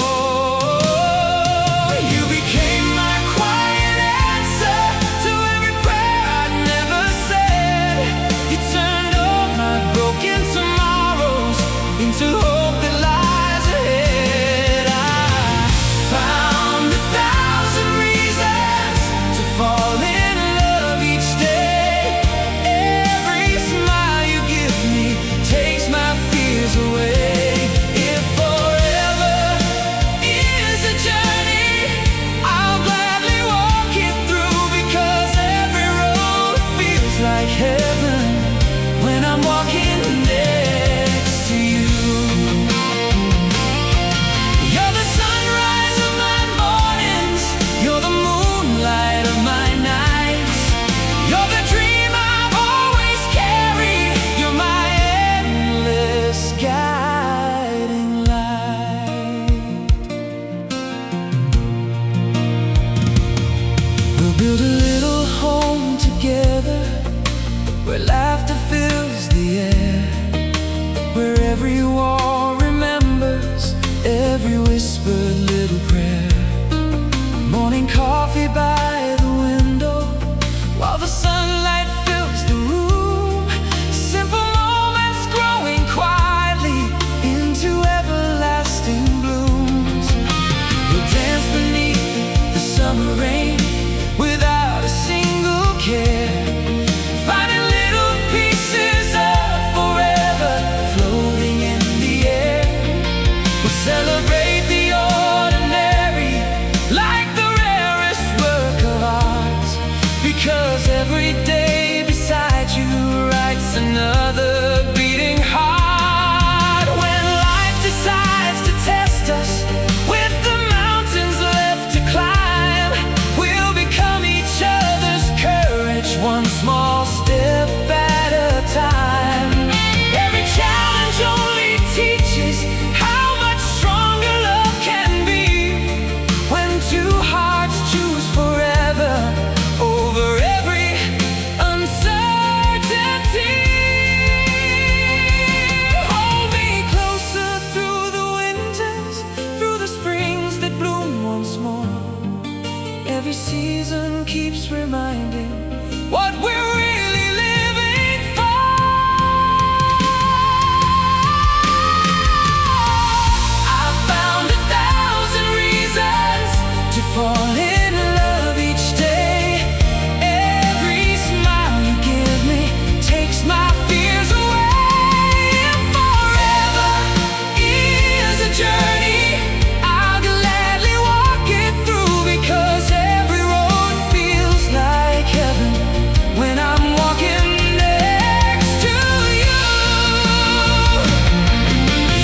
You became my quiet answer to every prayer I'd never said. You turned all my broken tomorrows into hope that lies ahead. I found 1,000 reasons to fall in love each day. Every smile you give me takes my fears away. If forever is a journey, I'll gladly walk it through, because every road feels like heaven when I'm walking next to you. You're the sunrise of my mornings, you're the moonlight of my nights, you're the dream I've always carried, you're my endless guiding light. We'll build a little home together, where laughter fills the air, where every wall remembers every whispered little prayer. Morning coffee by the window while the sunlight fills the room. Simple moments growing quietly into everlasting blooms. We'll dance beneath the summer rain without a single care, finding little pieces of forever floating in the air. We'll celebrate the ordinary like the rarest work of art, because every day beside you writes another beating heart. When life decides to test us with the mountains left to climb, we'll become each other's courage, one small step at a time. Every challenge only teaches how much stronger love can be, when two hearts choose forever over every uncertainty. Hold me closer through the winters, through the springs that bloom once more. Every season keeps reminding what we're really living for. I found 1,000 reasons to fall in love each day. Every smile you give me takes my fears away. If forever is a journey, I'll gladly walk it through, because every road feels like heaven when I'm walking next to you.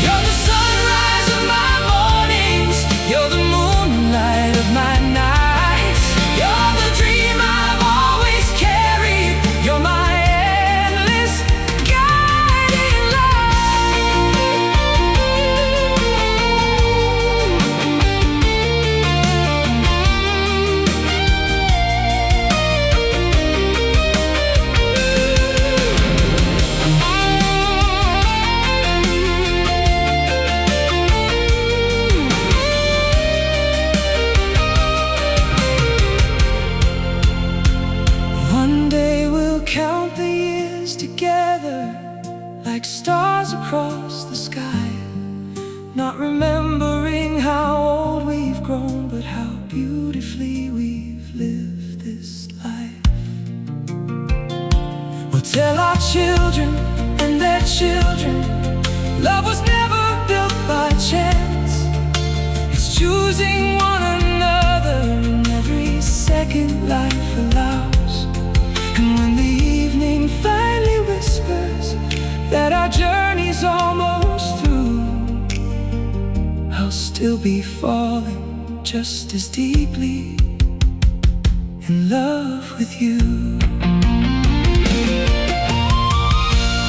You're the sunrise of my mornings, you're the moonlight of my nights, you're the dream I've always carried, you're my endless guiding light. One day we'll count the years together like stars across the sky, not remembering how old we've grown, but how beautifully we've lived this life. We'll tell our children and their children, love was never built by chance. It's choosing one another in every second life allows. And when the evening finally whispers that our journey's almost through, I'll still be falling just as deeply in love with you.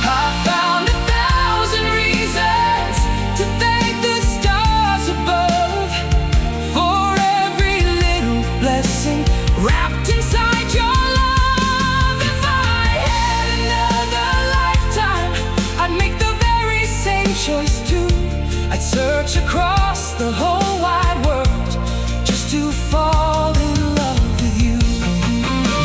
I found 1,000 reasons to thank the stars above for every little blessing wrapped inside your love. If I had another life, search across the whole wide world just to fall in love with you.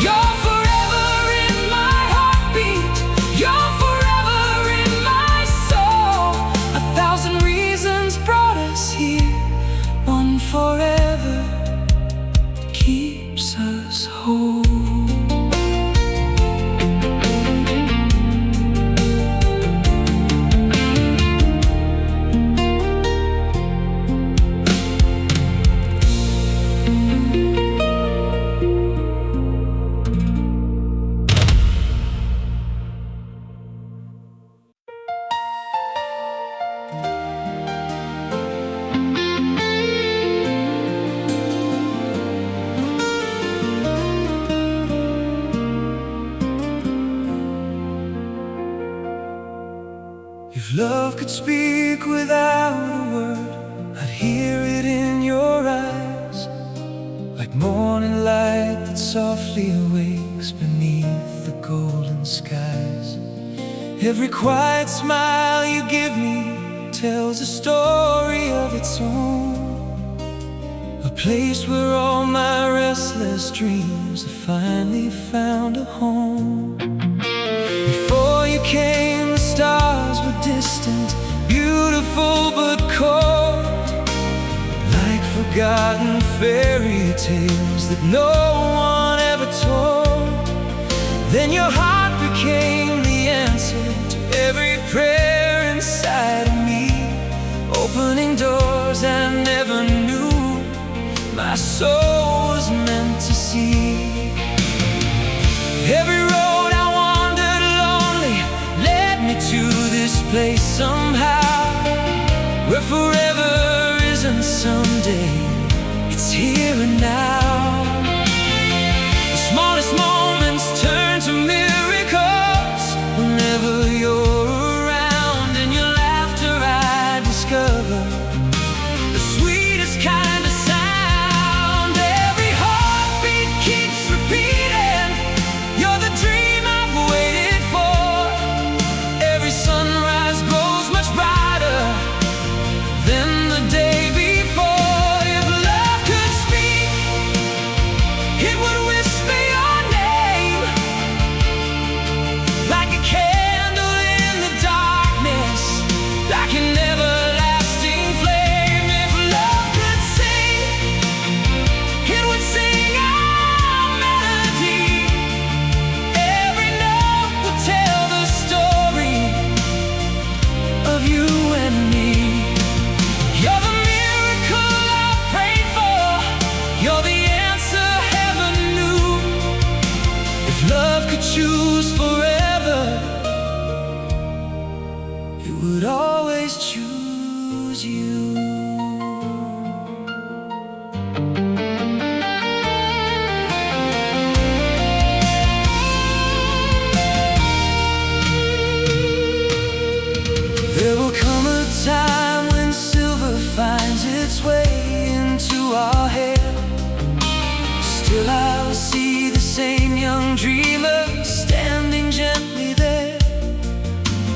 You're forever in my heartbeat. You're forever in my soul. 1,000 reasons brought us here. One forever keeps us whole. If love could speak without a word, I'd hear it in your eyes, like morning light that softly awakes beneath the golden skies. Every quiet smile you give me tells a story of its own, a place where all my restless dreams have finally found a home. Before you came, the stars were distant, beautiful but cold, like forgotten fairy tales that no one ever told. Then your heart became the answer to every prayer inside of me, opening doors I never knew my soul was meant to see. Every road I wandered lonely led me to this place somehow, where forever isn't someday, it's here and now. The smallest moments turn to miracles whenever you're around. In your laughter I discover the sweetest kind of sound. Every heartbeat keeps repeating, you're the dream I've waited for. Every sunrise grows much brighter than the day before. If love could speak, it would whisper your name, like a candle in the darkness, like an everlasting flame. If love could sing, it would sing our melody. Every note would tell the story of you and me. You're the miracle I prayed for, you're the answer heaven knew. If love could choose forever, it would always choose you. There will come a time when silver finds its way into our hair. Still I will see the same young dreamer standing gently there.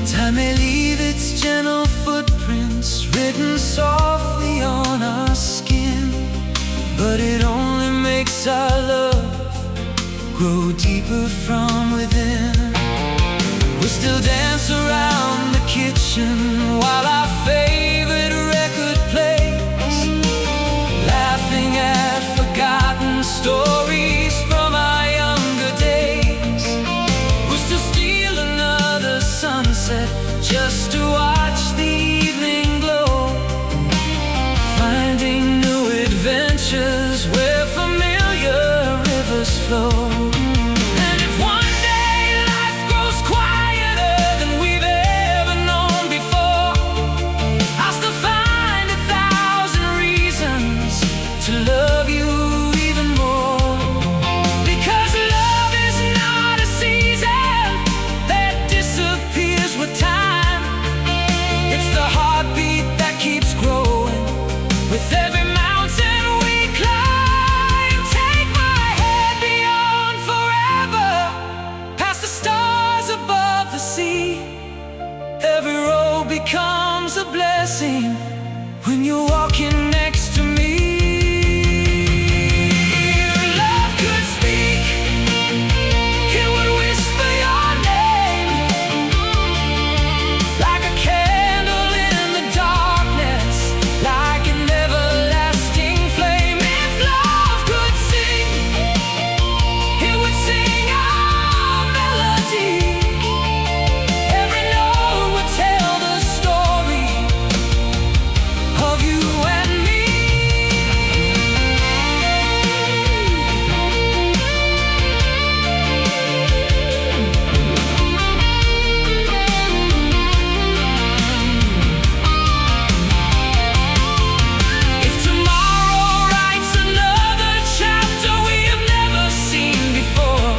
Time may leave its gentle footprints written softly on our skin, but it only makes our love grow deeper from within. We'll still dance around the kitchen while our favorite record plays, laughing at forgotten stories from our younger days. We'll still steal another sunset just to watch the evening glow, finding new adventures where familiar rivers flow. And if one day life grows quieter than we've ever known before, I'll still find 1,000 reasons to love you even more. Because love is not a season that disappears with time. It's the heartbeat that keeps growing with every mountain we climb. Take my head beyond forever, past the stars above the sea. Every road becomes a blessing when you're walking next to me. If love could speak, it would whisper your name, like a candle in the darkness, like an everlasting flame. If love could sing, it would sing our melody. Every note would tell the story of you and me. If tomorrow writes another chapter we have never seen before,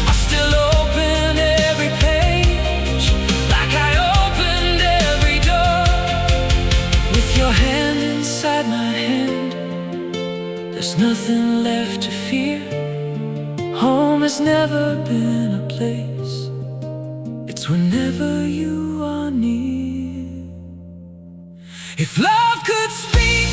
I'll still open every page like I opened every door. With your hand inside my hand, there's nothing left to fear. Home has never been a place, it's whenever you are near. If love could speak,